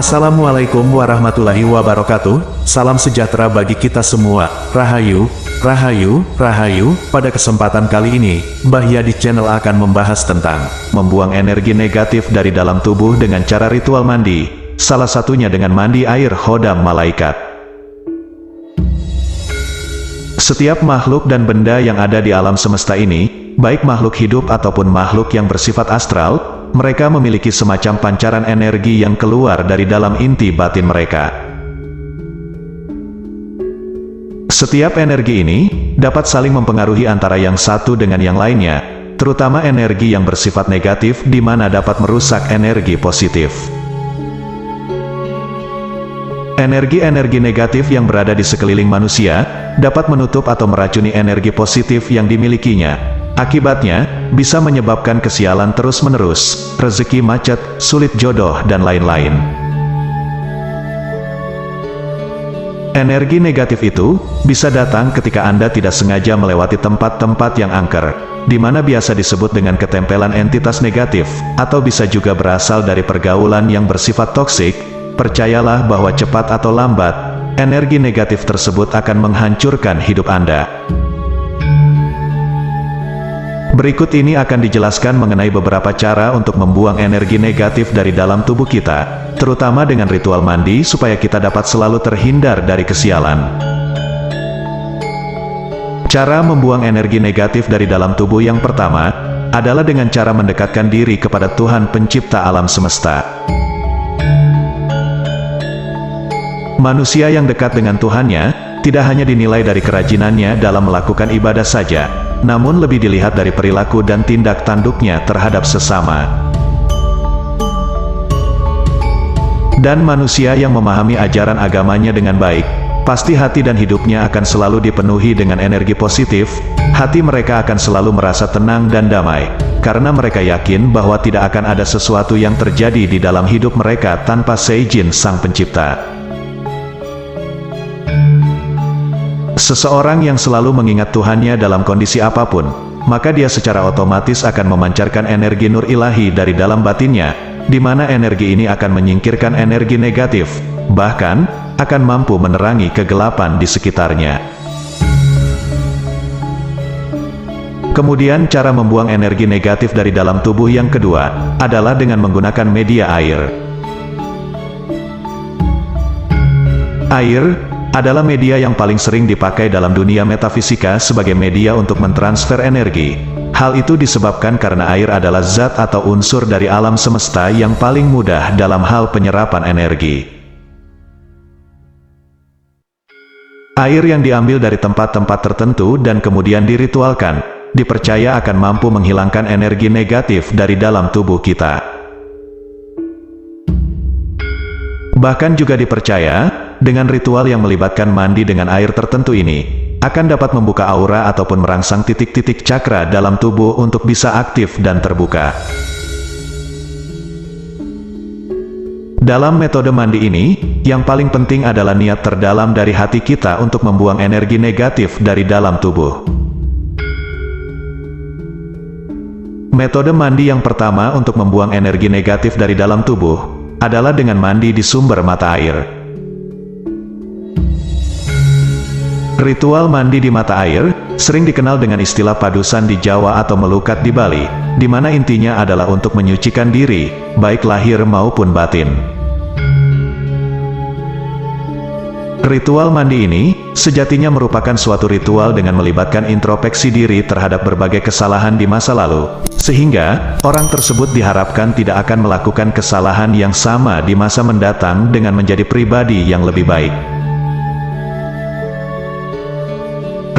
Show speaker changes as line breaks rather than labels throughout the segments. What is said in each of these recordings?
Assalamualaikum warahmatullahi wabarakatuh, salam sejahtera bagi kita semua, Rahayu, Rahayu, Rahayu. Pada kesempatan kali ini, Mbah Yadi Channel akan membahas tentang membuang energi negatif dari dalam tubuh dengan cara ritual mandi, salah satunya dengan mandi air khodam malaikat. Setiap makhluk dan benda yang ada di alam semesta ini, baik makhluk hidup ataupun makhluk yang bersifat astral, mereka memiliki semacam pancaran energi yang keluar dari dalam inti batin mereka. Setiap energi ini dapat saling mempengaruhi antara yang satu dengan yang lainnya, terutama energi yang bersifat negatif di mana dapat merusak energi positif. Energi-energi negatif yang berada di sekeliling manusia dapat menutup atau meracuni energi positif yang dimilikinya. Akibatnya, bisa menyebabkan kesialan terus-menerus, rezeki macet, sulit jodoh, dan lain-lain. Energi negatif itu bisa datang ketika Anda tidak sengaja melewati tempat-tempat yang angker, di mana biasa disebut dengan ketempelan entitas negatif, atau bisa juga berasal dari pergaulan yang bersifat toksik. Percayalah bahwa cepat atau lambat, energi negatif tersebut akan menghancurkan hidup Anda. Berikut ini akan dijelaskan mengenai beberapa cara untuk membuang energi negatif dari dalam tubuh kita, terutama dengan ritual mandi supaya kita dapat selalu terhindar dari kesialan. Cara membuang energi negatif dari dalam tubuh yang pertama, adalah dengan cara mendekatkan diri kepada Tuhan Pencipta alam semesta. Manusia yang dekat dengan Tuhannya, tidak hanya dinilai dari kerajinannya dalam melakukan ibadah saja, namun lebih dilihat dari perilaku dan tindak tanduknya terhadap sesama. Dan manusia yang memahami ajaran agamanya dengan baik, pasti hati dan hidupnya akan selalu dipenuhi dengan energi positif. Hati mereka akan selalu merasa tenang dan damai, karena mereka yakin bahwa tidak akan ada sesuatu yang terjadi di dalam hidup mereka tanpa seizin Sang Pencipta. Seseorang yang selalu mengingat Tuhannya dalam kondisi apapun, maka dia secara otomatis akan memancarkan energi nur ilahi dari dalam batinnya, di mana energi ini akan menyingkirkan energi negatif, bahkan akan mampu menerangi kegelapan di sekitarnya. Kemudian cara membuang energi negatif dari dalam tubuh yang kedua, adalah dengan menggunakan media air. Air adalah media yang paling sering dipakai dalam dunia metafisika sebagai media untuk mentransfer energi. Hal itu disebabkan karena air adalah zat atau unsur dari alam semesta yang paling mudah dalam hal penyerapan energi. Air yang diambil dari tempat-tempat tertentu dan kemudian diritualkan, dipercaya akan mampu menghilangkan energi negatif dari dalam tubuh kita. Bahkan juga dipercaya, dengan ritual yang melibatkan mandi dengan air tertentu ini, akan dapat membuka aura ataupun merangsang titik-titik cakra dalam tubuh untuk bisa aktif dan terbuka. Dalam metode mandi ini, yang paling penting adalah niat terdalam dari hati kita untuk membuang energi negatif dari dalam tubuh. Metode mandi yang pertama untuk membuang energi negatif dari dalam tubuh, adalah dengan mandi di sumber mata air. Ritual mandi di mata air, sering dikenal dengan istilah padusan di Jawa atau melukat di Bali, di mana intinya adalah untuk menyucikan diri, baik lahir maupun batin. Ritual mandi ini, sejatinya merupakan suatu ritual dengan melibatkan introspeksi diri terhadap berbagai kesalahan di masa lalu, sehingga orang tersebut diharapkan tidak akan melakukan kesalahan yang sama di masa mendatang dengan menjadi pribadi yang lebih baik.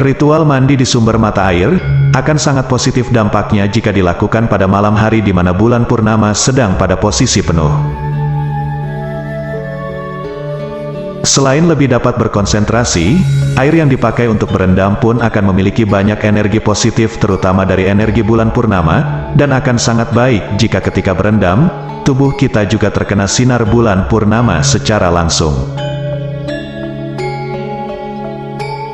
Ritual mandi di sumber mata air akan sangat positif dampaknya jika dilakukan pada malam hari di mana bulan purnama sedang pada posisi penuh. Selain lebih dapat berkonsentrasi, air yang dipakai untuk berendam pun akan memiliki banyak energi positif terutama dari energi bulan purnama, dan akan sangat baik jika ketika berendam, tubuh kita juga terkena sinar bulan purnama secara langsung.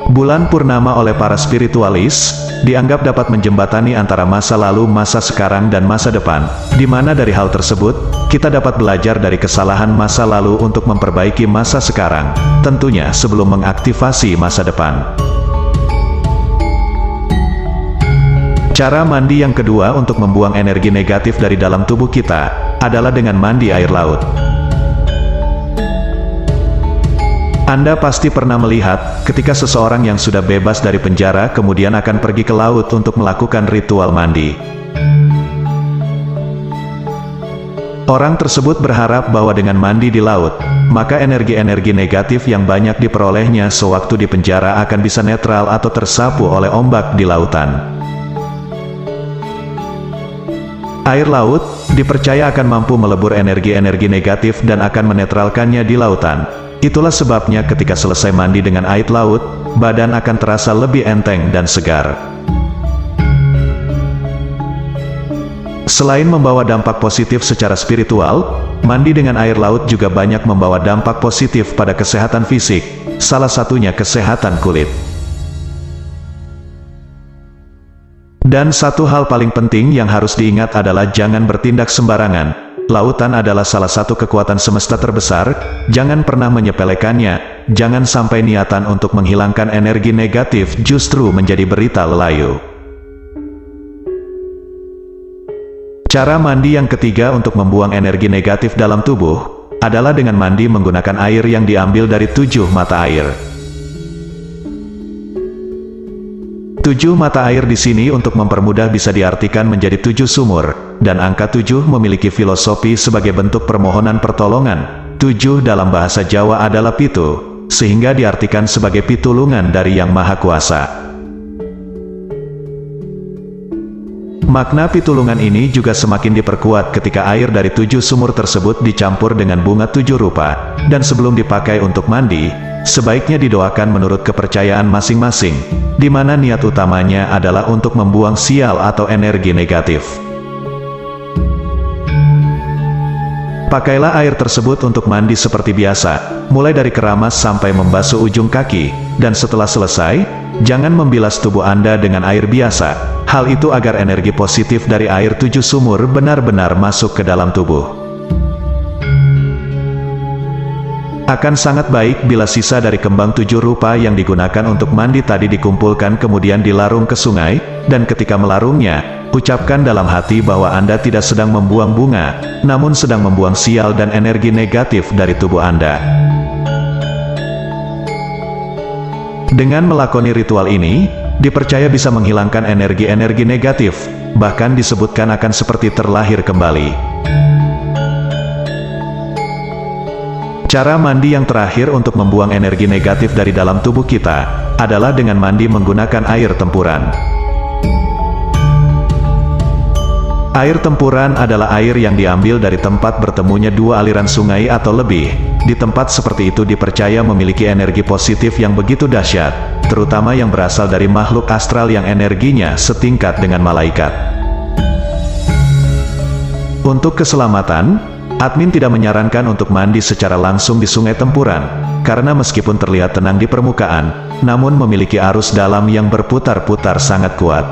Bulan purnama oleh para spiritualis dianggap dapat menjembatani antara masa lalu, masa sekarang, dan masa depan, di mana dari hal tersebut, kita dapat belajar dari kesalahan masa lalu untuk memperbaiki masa sekarang, tentunya sebelum mengaktifasi masa depan. Cara mandi yang kedua untuk membuang energi negatif dari dalam tubuh kita, adalah dengan mandi air laut. Anda pasti pernah melihat, ketika seseorang yang sudah bebas dari penjara kemudian akan pergi ke laut untuk melakukan ritual mandi. Orang tersebut berharap bahwa dengan mandi di laut, maka energi-energi negatif yang banyak diperolehnya sewaktu di penjara akan bisa netral atau tersapu oleh ombak di lautan. Air laut, dipercaya akan mampu melebur energi-energi negatif dan akan menetralkannya di lautan. Itulah sebabnya ketika selesai mandi dengan air laut, badan akan terasa lebih enteng dan segar. Selain membawa dampak positif secara spiritual, mandi dengan air laut juga banyak membawa dampak positif pada kesehatan fisik, salah satunya kesehatan kulit. Dan satu hal paling penting yang harus diingat adalah jangan bertindak sembarangan. Lautan adalah salah satu kekuatan semesta terbesar, jangan pernah menyepelekannya, jangan sampai niatan untuk menghilangkan energi negatif justru menjadi berita lelayu. Cara mandi yang ketiga untuk membuang energi negatif dalam tubuh, adalah dengan mandi menggunakan air yang diambil dari 7 mata air. 7 mata air di sini untuk mempermudah bisa diartikan menjadi 7 sumur, dan angka 7 memiliki filosofi sebagai bentuk permohonan pertolongan. 7 dalam bahasa Jawa adalah pitu, sehingga diartikan sebagai pitulungan dari Yang Maha Kuasa. Makna pitulungan ini juga semakin diperkuat ketika air dari 7 sumur tersebut dicampur dengan bunga 7 rupa, dan sebelum dipakai untuk mandi, sebaiknya didoakan menurut kepercayaan masing-masing, di mana niat utamanya adalah untuk membuang sial atau energi negatif. Pakailah air tersebut untuk mandi seperti biasa, mulai dari keramas sampai membasuh ujung kaki, dan setelah selesai, jangan membilas tubuh Anda dengan air biasa. Hal itu agar energi positif dari air 7 sumur benar-benar masuk ke dalam tubuh. Akan sangat baik bila sisa dari kembang 7 rupa yang digunakan untuk mandi tadi dikumpulkan kemudian dilarung ke sungai, dan ketika melarungnya, ucapkan dalam hati bahwa Anda tidak sedang membuang bunga, namun sedang membuang sial dan energi negatif dari tubuh Anda. Dengan melakoni ritual ini, dipercaya bisa menghilangkan energi-energi negatif, bahkan disebutkan akan seperti terlahir kembali. Cara mandi yang terakhir untuk membuang energi negatif dari dalam tubuh kita, adalah dengan mandi menggunakan air tempuran. Air tempuran adalah air yang diambil dari tempat bertemunya 2 aliran sungai atau lebih. Di tempat seperti itu dipercaya memiliki energi positif yang begitu dahsyat, terutama yang berasal dari makhluk astral yang energinya setingkat dengan malaikat. Untuk keselamatan, admin tidak menyarankan untuk mandi secara langsung di sungai tempuran, karena meskipun terlihat tenang di permukaan, namun memiliki arus dalam yang berputar-putar sangat kuat.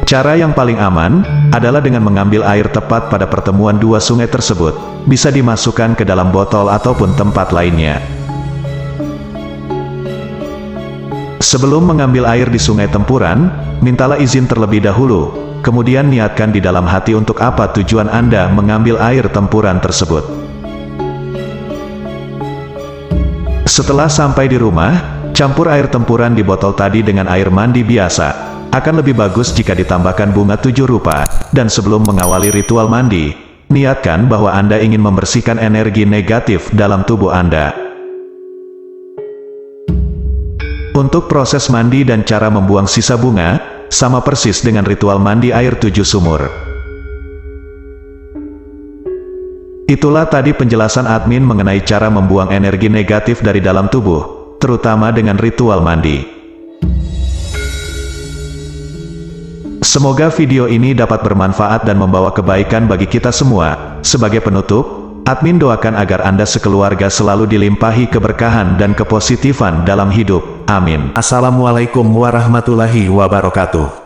Cara yang paling aman, adalah dengan mengambil air tepat pada pertemuan 2 sungai tersebut, bisa dimasukkan ke dalam botol ataupun tempat lainnya. Sebelum mengambil air di sungai tempuran, mintalah izin terlebih dahulu, kemudian niatkan di dalam hati untuk apa tujuan Anda mengambil air tempuran tersebut. Setelah sampai di rumah, campur air tempuran di botol tadi dengan air mandi biasa. Akan lebih bagus jika ditambahkan bunga 7 rupa, dan sebelum mengawali ritual mandi, niatkan bahwa Anda ingin membersihkan energi negatif dalam tubuh Anda. Untuk proses mandi dan cara membuang sisa bunga, sama persis dengan ritual mandi air 7 sumur. Itulah tadi penjelasan admin mengenai cara membuang energi negatif dari dalam tubuh, terutama dengan ritual mandi. Semoga video ini dapat bermanfaat dan membawa kebaikan bagi kita semua. Sebagai penutup, admin doakan agar Anda sekeluarga selalu dilimpahi keberkahan dan kepositifan dalam hidup. Amin.
Assalamualaikum warahmatullahi wabarakatuh.